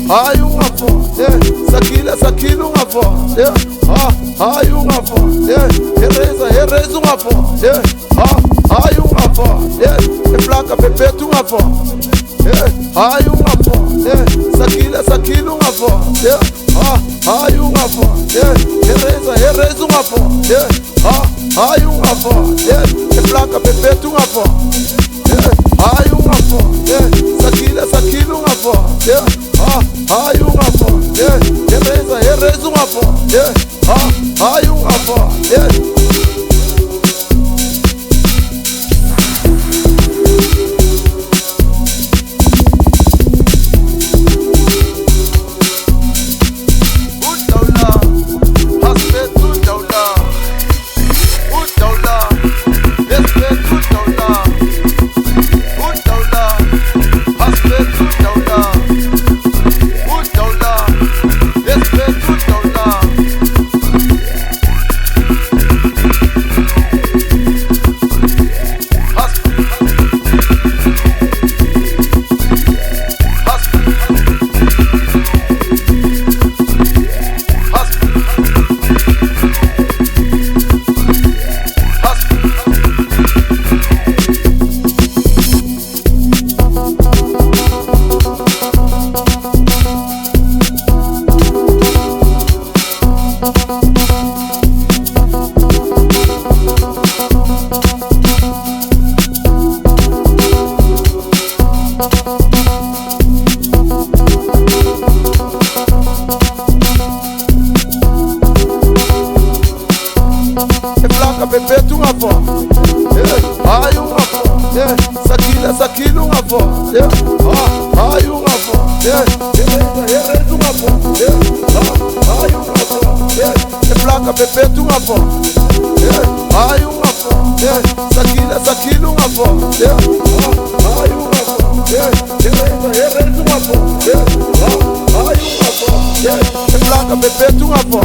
ai ungavó, sakile ungavó, ai ungavó, hereza ungavó, ai ungavó, eplaca pepeta ungavó, ai ungavó, sakile ungavó, ai ungavó, hereza ungavó, ai ungavó, eplaca pepeta ungavó, ai ungavó, sakile ungavó, ai ungavó, hereza ungavó, ai ungavó, pepeta ungavó, ai ungavó, sakile ungavó, ai ungavó, hereza ungavó, ai ungavó, eplaca pepeta ungavó, ai ungavó, sakile ungavó, ai ungavó, hereza ungavó, ai ungavó, eplaca pepeta ungavó.